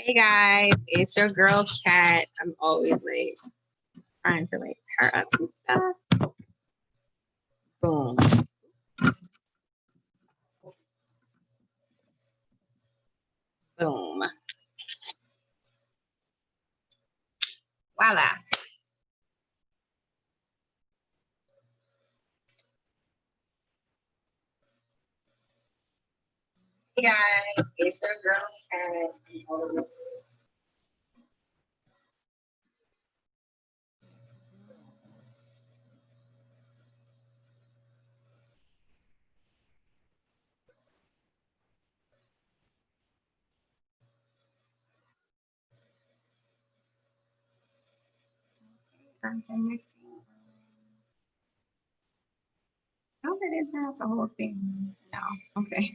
Hey guys, it's your girl Kat. I'm always like trying to like tear up some stuff. Boom. Boom. Voila. Hey guys, it's your girl Kat. I hope I didn't turn off the whole thing. No. Okay.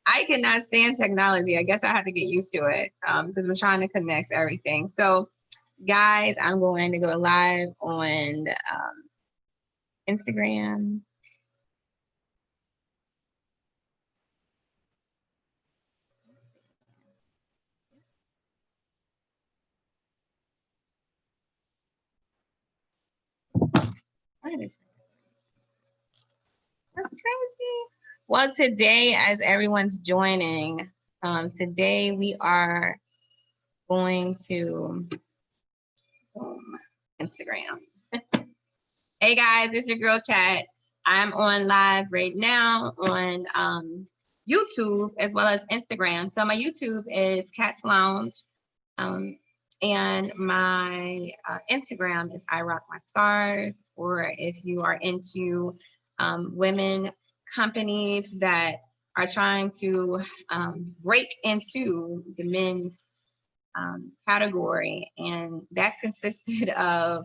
I cannot stand technology. I guess I have to get used to it because we're trying to connect everything. So, guys, I'm going to go live on Instagram. That's crazy. Well, today, as everyone's joining, today we are going to Instagram. Hey guys, it's your girl Kat. I'm on live right now on YouTube as well as Instagram. So my YouTube is Kat's Lounge, and my Instagram is I Rock My Scars. Or if you are into women companies that are trying to break into the men's category, and that's consisted of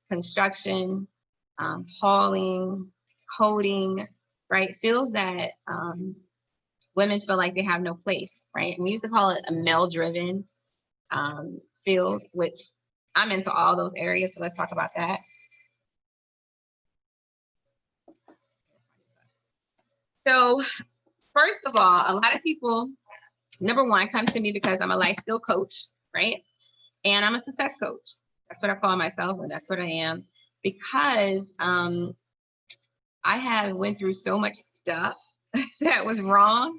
construction, hauling, coding, right? Feels that women feel like they have no place, right? And we used to call it a male-driven field, which I'm into all those areas. So let's talk about that. So first of all, a lot of people, number one, come to me because I'm a life skill coach, right? And I'm a success coach. That's what I call myself, and that's what I am, because I have went through so much stuff that was wrong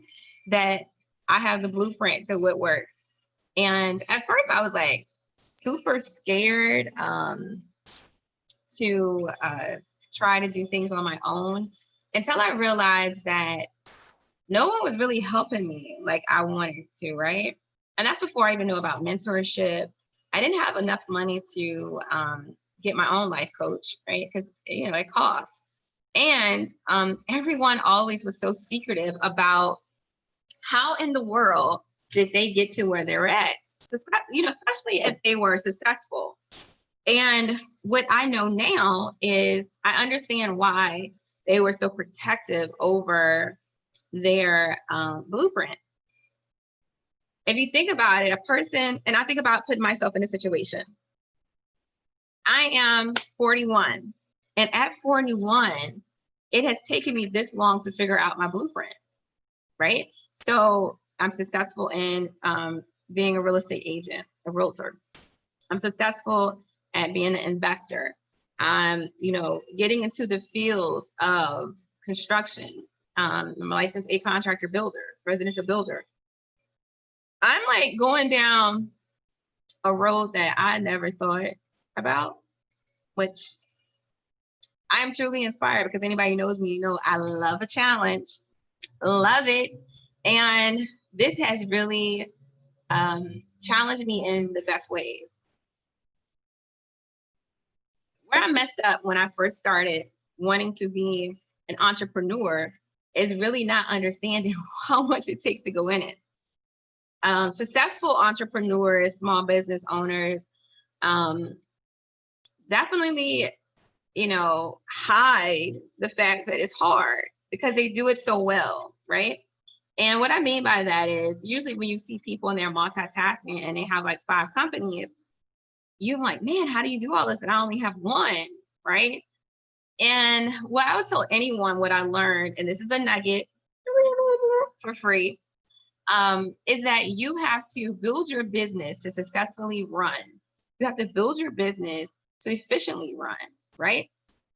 that I have the blueprint to what works. And at first I was like super scared to try to do things on my own until I realized that no one was really helping me like I wanted to, right? And that's before I even knew about mentorship. I didn't have enough money to get my own life coach, right? Because it costs. And everyone always was so secretive about how in the world did they get to where they're at, especially if they were successful. And what I know now is I understand why they were so protective over their blueprint. If you think about it, a person, and I think about putting myself in a situation. I am 41, and at 41, it has taken me this long to figure out my blueprint, right? So I'm successful in being a real estate agent, a realtor. I'm successful at being an investor. I'm, getting into the field of construction. I'm a licensed contractor builder, residential builder. I'm like going down a road that I never thought about, which I am truly inspired because anybody who knows me, I love a challenge, love it. And this has really challenged me in the best ways. Where I messed up when I first started wanting to be an entrepreneur is really not understanding how much it takes to go in it. Successful entrepreneurs, small business owners, definitely, hide the fact that it's hard because they do it so well, right? And what I mean by that is usually when you see people and they're multitasking and they have like 5 companies, you're like, man, how do you do all this? And I only have one, right? And what I would tell anyone what I learned, and this is a nugget for free, is that you have to build your business to successfully run. You have to build your business to efficiently run, right?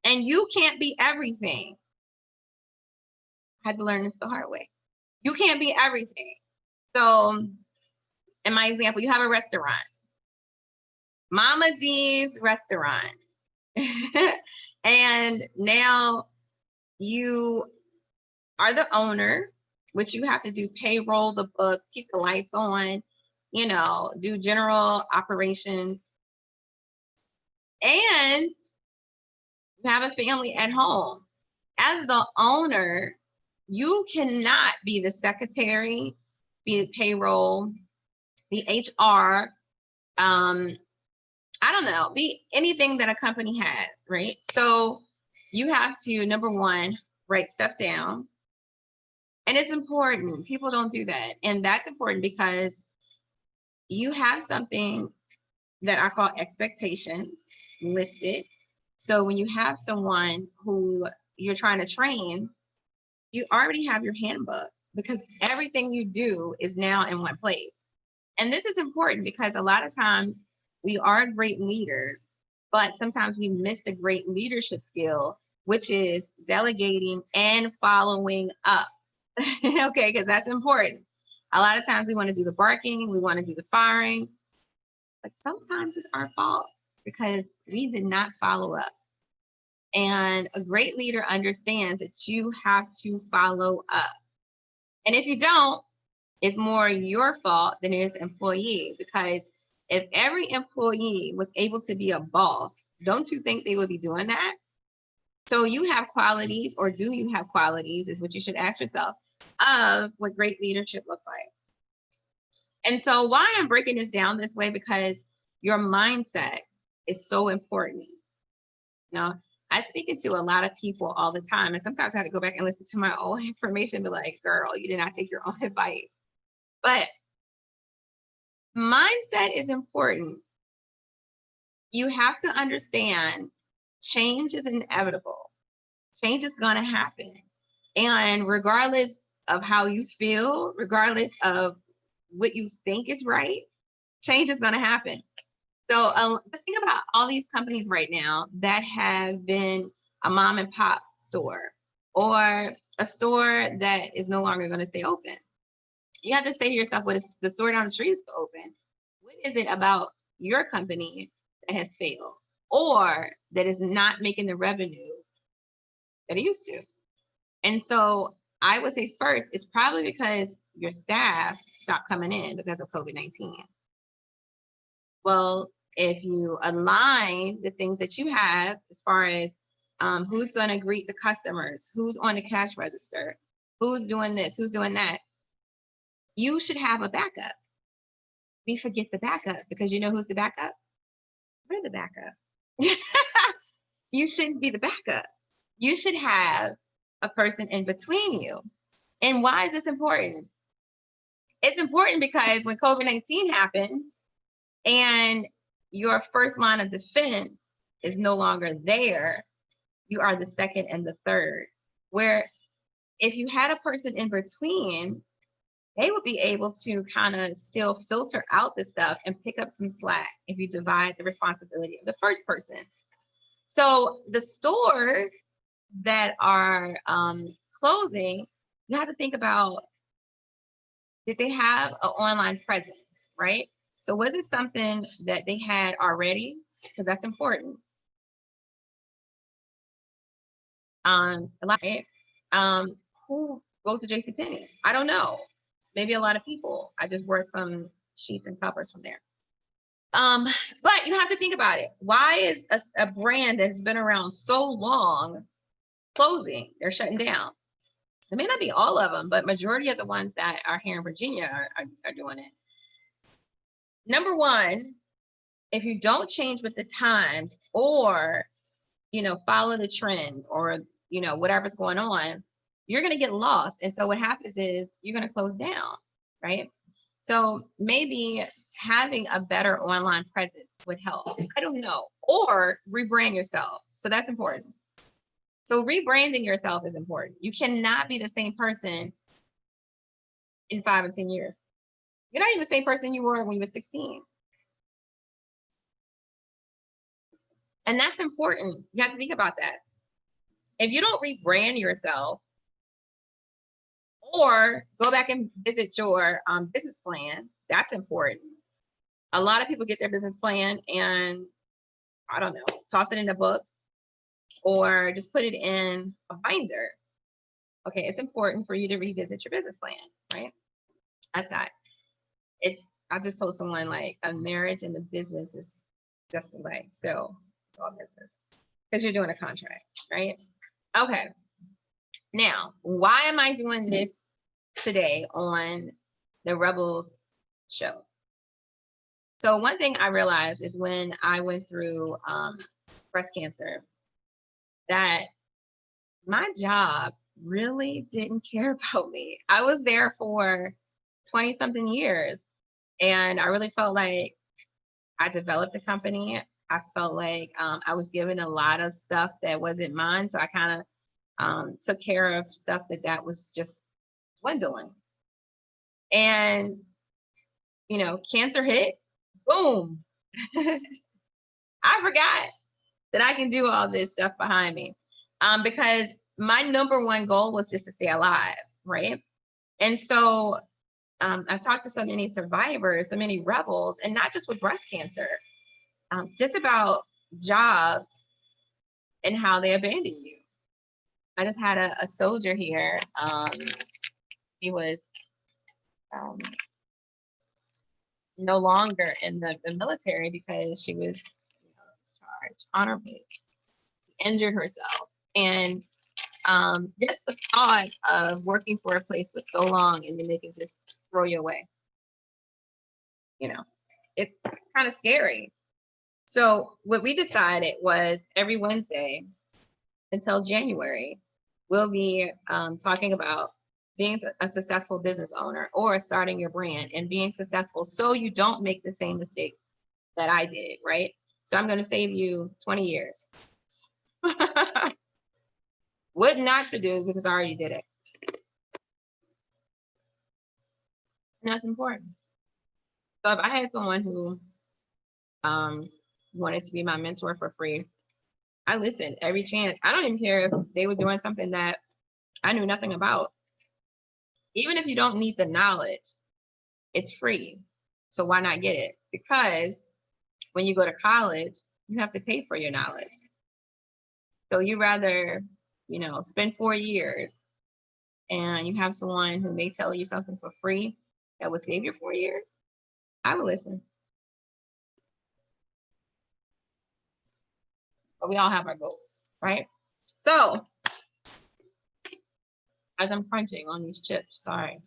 And you can't be everything. I had to learn this the hard way. You can't be everything. So, in my example, you have a restaurant, Mama D's restaurant. And now you are the owner, which you have to do payroll, the books, keep the lights on, do general operations. And you have a family at home. As the owner, you cannot be the secretary, be payroll, be HR, I don't know, be anything that a company has, right? So you have to, number one, write stuff down. And it's important. People don't do that. And that's important because you have something that I call expectations listed. So when you have someone who you're trying to train, you already have your handbook because everything you do is now in one place. And this is important because a lot of times we are great leaders, but sometimes we miss the great leadership skill, which is delegating and following up. Okay, because that's important. A lot of times we want to do the barking, we want to do the firing, but sometimes it's our fault because we did not follow up. And a great leader understands that you have to follow up. And if you don't, it's more your fault than it is employee, because if every employee was able to be a boss, don't you think they would be doing that? So you have qualities, or do you have qualities, is what you should ask yourself, of what great leadership looks like. And so why I'm breaking this down this way, because your mindset is so important. I speak to a lot of people all the time, and sometimes I have to go back and listen to my own information and be like, girl, you did not take your own advice. But mindset is important. You have to understand change is inevitable. Change is going to happen. And regardless of how you feel, regardless of what you think is right, change is going to happen. So let's think about all these companies right now that have been a mom and pop store, or a store that is no longer going to stay open. You have to say to yourself, what is the store down the street is open? What is it about your company that has failed, or that is not making the revenue that it used to? And so I would say first, it's probably because your staff stopped coming in because of COVID-19. Well, if you align the things that you have as far as who's going to greet the customers, who's on the cash register, who's doing this, who's doing that, you should have a backup. We forget the backup because you know who's the backup? We're the backup. You shouldn't be the backup. You should have a person in between you. And why is this important? It's important because when COVID-19 happens and your first line of defense is no longer there, you are the second and the third. Where if you had a person in between, they would be able to kind of still filter out the stuff and pick up some slack if you divide the responsibility of the first person. So the stores that are closing, you have to think about, did they have an online presence, right? So was it something that they had already? Because that's important. Right? Who goes to JCPenney? I don't know. Maybe a lot of people. I just bought some sheets and covers from there. But you have to think about it. Why is a brand that has been around so long closing? They're shutting down. It may not be all of them, but majority of the ones that are here in Virginia are doing it. Number one, if you don't change with the times, or follow the trends, or whatever's going on, you're going to get lost. And so what happens is you're going to close down, right? So maybe having a better online presence would help. I don't know. Or rebrand yourself. So that's important. So rebranding yourself is important. You cannot be the same person in 5 and 10 years. You're not even the same person you were when you were 16. And that's important. You have to think about that. If you don't rebrand yourself or go back and visit your business plan, that's important. A lot of people get their business plan and I don't know, toss it in a book or just put it in a binder. Okay, it's important for you to revisit your business plan, right? That's not, it's, I just told someone like a marriage and the business is just like, so it's all business because you're doing a contract, right? Okay. Now, why am I doing this today on the Rebels show? So one thing I realized is when I went through breast cancer, that my job really didn't care about me. I was there for 20 something years and I really felt like I developed the company. I felt like I was given a lot of stuff that wasn't mine. So I kind of took care of stuff that was just dwindling. And, cancer hit, boom. I forgot that I can do all this stuff behind me because my number one goal was just to stay alive, right? And so I've talked to so many survivors, so many rebels, and not just with breast cancer, just about jobs and how they abandon you. I just had a soldier here. He was um, no longer in the military because she was discharged honorably, injured herself. And just the thought of working for a place for so long and then they can just throw you away, it's kind of scary. So what we decided was every Wednesday until January, we'll be talking about being a successful business owner or starting your brand and being successful so you don't make the same mistakes that I did, right? So I'm going to save you 20 years. What not to do because I already did it. And that's important. So if I had someone who wanted to be my mentor for free, I listened every chance. I don't even care if they were doing something that I knew nothing about. Even if you don't need the knowledge, it's free. So why not get it? Because when you go to college, you have to pay for your knowledge. So you rather, spend 4 years and you have someone who may tell you something for free that will save your 4 years. I would listen. But we all have our goals, right? So as I'm crunching on these chips, sorry.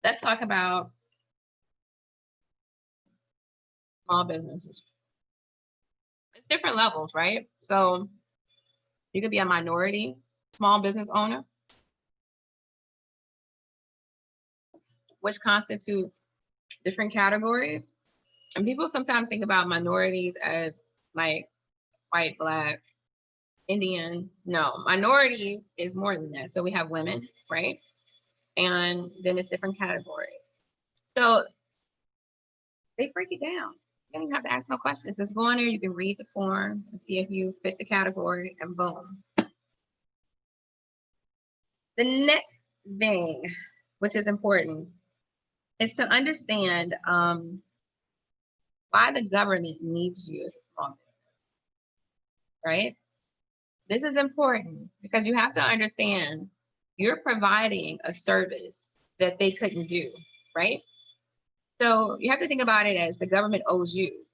Let's talk about small businesses. It's different levels, right? So you could be a minority small business owner, which constitutes different categories. And people sometimes think about minorities as like white, black, Indian. No, minorities is more than that. So we have women, right? And then it's different categories. So they break it down. You don't even have to ask no questions. Just go in there, you can read the forms and see if you fit the category, and boom. The next thing, which is important, is to understand why the government needs you as a small business, right? This is important because you have to understand you're providing a service that they couldn't do, right? So you have to think about it as the government owes you.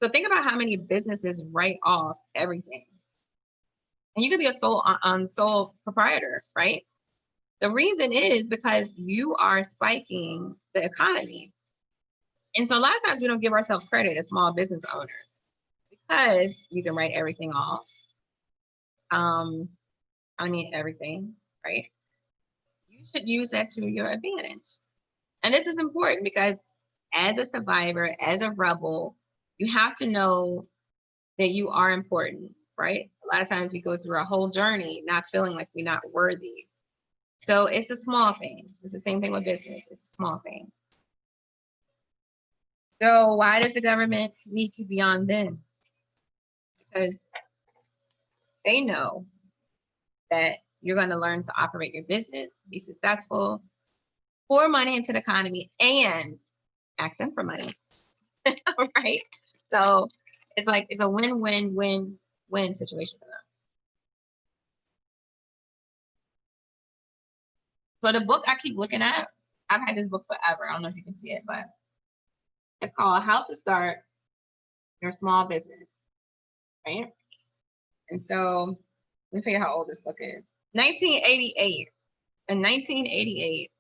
So think about how many businesses write off everything. And you could be a sole proprietor, right? The reason is because you are spiking the economy. And so a lot of times we don't give ourselves credit as small business owners because you can write everything off. Everything, right? You should use that to your advantage. And this is important because as a survivor, as a rebel, you have to know that you are important, right? A lot of times we go through our whole journey not feeling like we're not worthy. So it's the small things. It's the same thing with business. It's the small things. So why does the government need to be on them? Because they know that you're going to learn to operate your business, be successful, pour money into the economy, and ask them for money. Right? So it's like it's a win-win-win-win situation for them. So the book I keep looking at, I've had this book forever. I don't know if you can see it, but it's called How to Start Your Small Business. Right? And so let me tell you how old this book is. 1988. In 1988,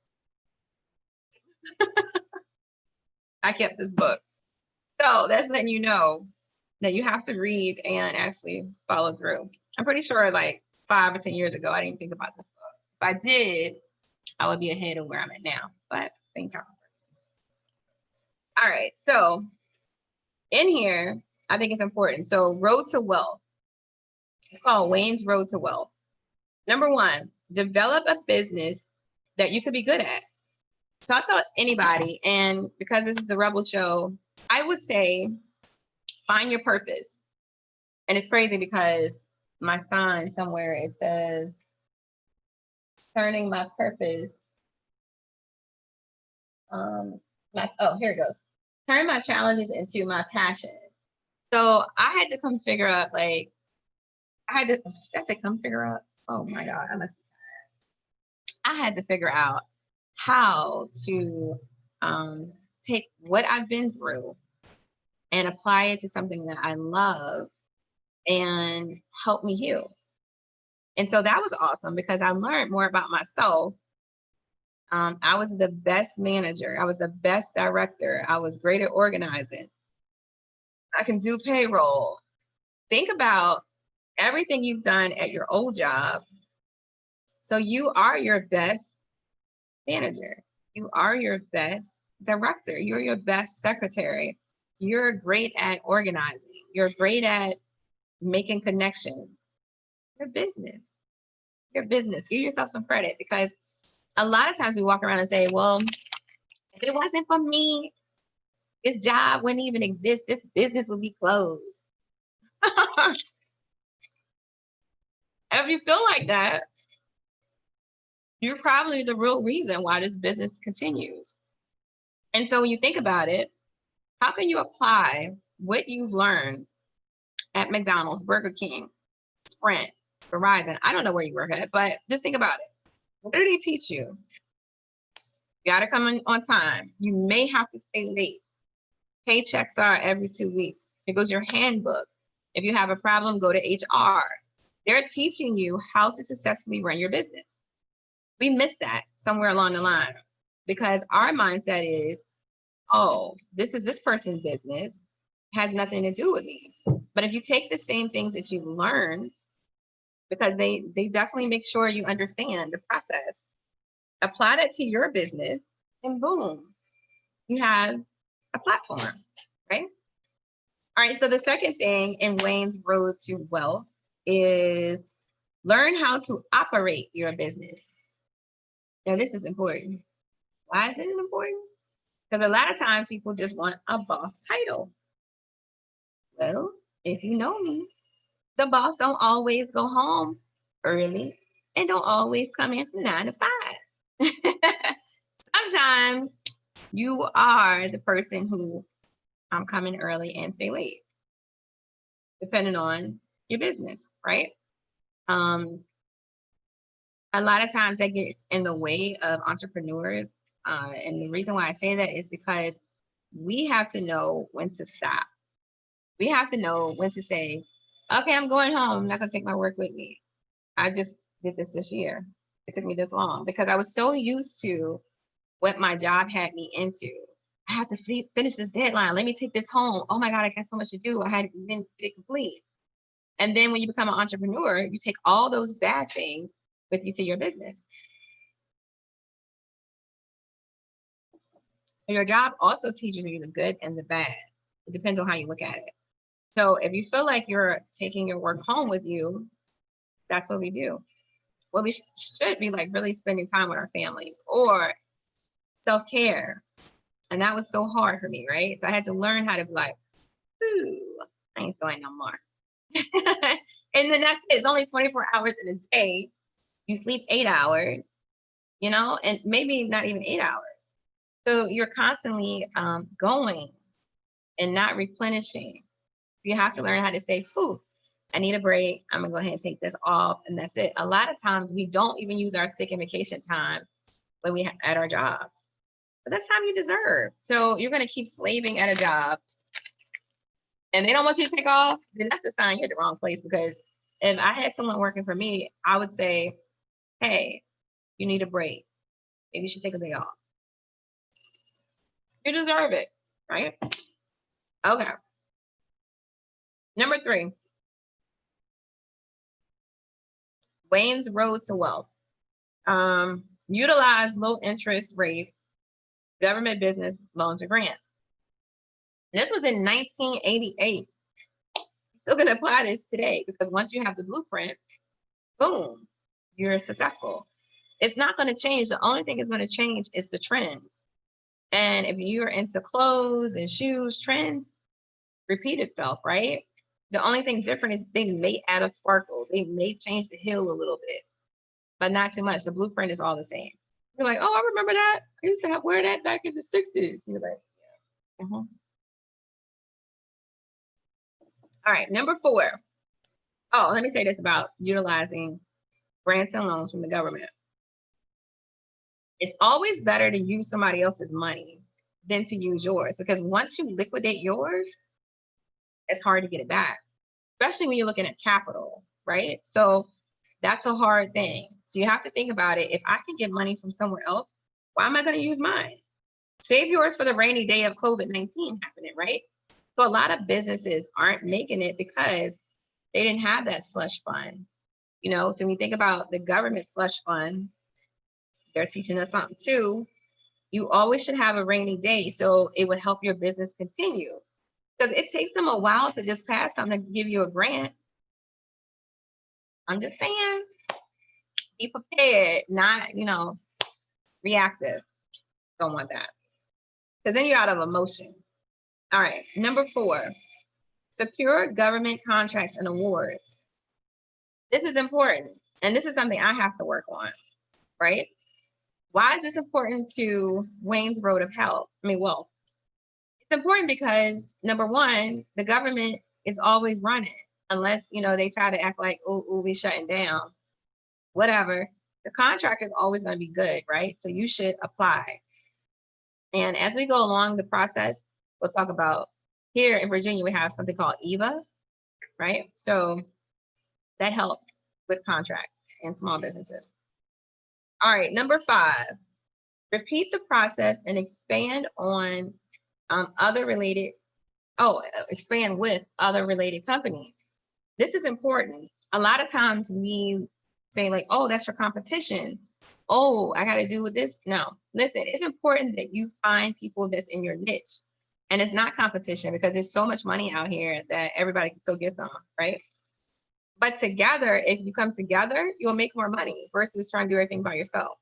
I kept this book. So that's letting you know that you have to read and actually follow through. I'm pretty sure like 5 or 10 years ago, I didn't think about this book. If I did, I would be ahead of where I'm at now, but things happen. All right, so in here, I think it's important. So Road to Wealth, it's called Wayne's Road to Wealth. Number one, develop a business that you could be good at. So I tell anybody, and because this is a Rebel show, I would say find your purpose. And it's crazy because my sign somewhere, it says, turning my purpose. Here it goes. Turn my challenges into my passion. So I had to come figure out, like, did I say come figure out? Oh my God, I had to figure out how to take what I've been through and apply it to something that I love and help me heal. And so that was awesome because I learned more about myself. I was the best manager. I was the best director. I was great at organizing. I can do payroll. Think about everything you've done at your old job. So you are your best manager. You are your best director. You're your best secretary. You're great at organizing. You're great at making connections. Your business. Your business. Give yourself some credit because a lot of times we walk around and say, well, if it wasn't for me, this job wouldn't even exist. This business would be closed. If you feel like that, you're probably the real reason why this business continues. And so when you think about it, how can you apply what you've learned at McDonald's, Burger King, Sprint, Verizon? I don't know where you work at, but just think about it. What do they teach you? You got to come in on time. You may have to stay late. Paychecks are every 2 weeks. Here goes your handbook. If you have a problem, go to HR. They're teaching you how to successfully run your business. We miss that somewhere along the line because our mindset is, oh, this is this person's business, has nothing to do with me. But if you take the same things that you learn, because they definitely make sure you understand the process, apply that to your business, and boom, you have a platform, right? All right, so the second thing in Wayne's Road to Wealth is learn how to operate your business. Now, this is important. Why is it important? Because a lot of times people just want a boss title. Well, if you know me, the boss don't always go home early and don't always come in from 9 to 5. Sometimes you are the person who I'm coming early and stay late, depending on your business, right? A lot of times that gets in the way of entrepreneurs. And the reason why I say that is because we have to know when to stop. We have to know when to say, okay, I'm going home. I'm not going to take my work with me. I just did this year. It took me this long because I was so used to what my job had me into. I have to finish this deadline. Let me take this home. Oh my God, I got so much to do. I hadn't been it complete. And then when you become an entrepreneur, you take all those bad things with you to your business. So your job also teaches you the good and the bad. It depends on how you look at it. So if you feel like you're taking your work home with you, that's what we do. well, we should be like really spending time with our families or self-care. And that was so hard for me, right? So I had to learn how to be like, ooh, I ain't going no more. And then that's it. It's only 24 hours in a day. You sleep 8 hours, and maybe not even 8 hours. So you're constantly going and not replenishing. You have to learn how to say, whew, I need a break. I'm gonna go ahead and take this off, and that's it. A lot of times we don't even use our sick and vacation time when at our jobs, but that's time you deserve. So you're gonna keep slaving at a job, and they don't want you to take off. Then that's a sign you're at the wrong place. Because if I had someone working for me, I would say, hey, you need a break. Maybe you should take a day off. You deserve it, right? Okay. Number 3, Wayne's road to wealth. Utilize low interest rate government business loans or grants. And this was in 1988. Still going to apply this today because once you have the blueprint, boom, you're successful. It's not going to change. The only thing is going to change is the trends. And if you're into clothes and shoes, trends repeat itself, right? The only thing different is they may add a sparkle. They may change the heel a little bit, but not too much. The blueprint is all the same. You're like, oh, I remember that. I used to wear that back in the 60s. You're like, yeah. All right, number 4. Oh, let me say this about utilizing grants and loans from the government. It's always better to use somebody else's money than to use yours, because once you liquidate yours, it's hard to get it back, especially when you're looking at capital, right? So that's a hard thing. So you have to think about it. If I can get money from somewhere else, why am I going to use mine? Save yours for the rainy day of COVID-19 happening, right? So a lot of businesses aren't making it because they didn't have that slush fund. So when you think about the government slush fund, they're teaching us something too. You always should have a rainy day so it would help your business continue. Because it takes them a while to just pass something to give you a grant. I'm just saying, be prepared, not, reactive. Don't want that. Because then you're out of emotion. All right, number 4, secure government contracts and awards. This is important. And this is something I have to work on, right? Why is this important to Wayne's road of wealth? It's important because, number 1, the government is always running, unless, they try to act like, oh, we shutting down, whatever. The contract is always going to be good, right? So you should apply. And as we go along the process, we'll talk about, here in Virginia, we have something called Youve, right? So that helps with contracts and small businesses. All right, number 5, repeat the process and expand on expand with other related companies. This is important. A lot of times we say like, oh, that's your competition. Oh, I got to do with this. No, listen, it's important that you find people that's in your niche. And it's not competition, because there's so much money out here that everybody can still get some, right? But together, if you come together, you'll make more money versus trying to do everything by yourself.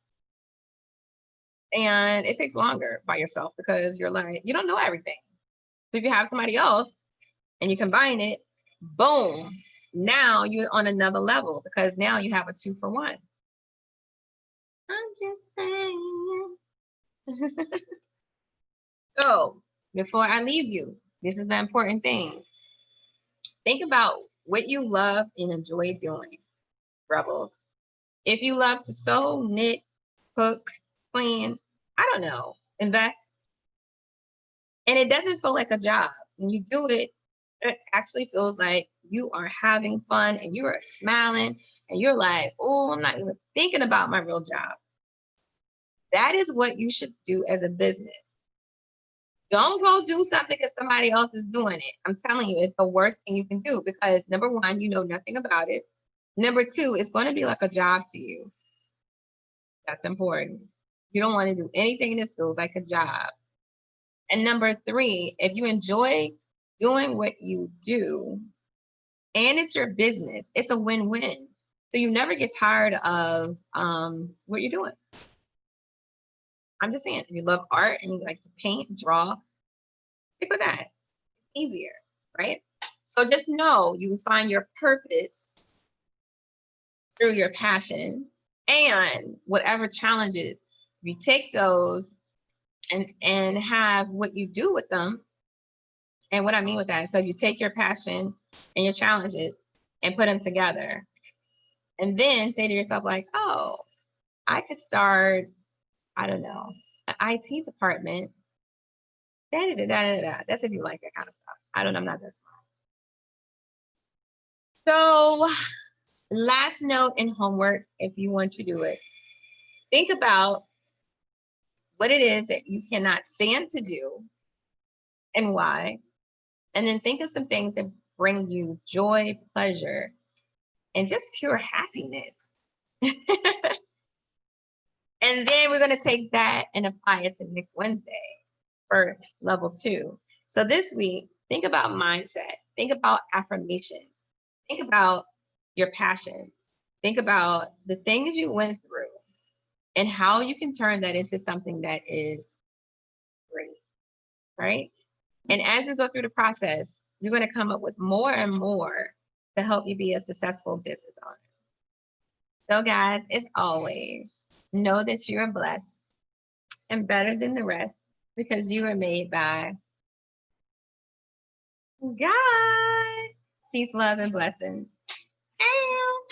And it takes longer by yourself because you don't know everything. So if you have somebody else and you combine it, boom, now you're on another level, because now you have a 2-for-1. I'm just saying. So before I leave you, this is the important thing. Think about what you love and enjoy doing, rebels. If you love to sew, knit, cook, clean, I don't know, invest, and it doesn't feel like a job, when you do it, it actually feels like you are having fun and you are smiling and you're like, oh, I'm not even thinking about my real job. That is what you should do as a business. Don't go do something because somebody else is doing it. I'm telling you, it's the worst thing you can do, because number 1, you know nothing about it. Number 2, it's going to be like a job to you. That's important. You don't want to do anything that feels like a job. And number 3, if you enjoy doing what you do and it's your business, it's a win-win. So you never get tired of what you're doing. I'm just saying, if you love art and you like to paint, draw, stick with that. Easier, right? So just know you will find your purpose through your passion, and whatever challenges you take those and have what you do with them. And what I mean with that, so you take your passion and your challenges and put them together, and then say to yourself like, oh, I could start, I don't know, an IT department. Da, da, da, da, da, da. That's if you like that kind of stuff. I don't know, I'm not that smart. So last note in homework, if you want to do it, think about what it is that you cannot stand to do and why. And then think of some things that bring you joy, pleasure, and just pure happiness. And then we're going to take that and apply it to next Wednesday for level 2. So this week, think about mindset, think about affirmations, think about your passions, think about the things you went through and how you can turn that into something that is great, right? And as you go through the process, you're going to come up with more and more to help you be a successful business owner. So, guys, as always, know that you are blessed and better than the rest because you are made by God. Peace, love, and blessings. Ow.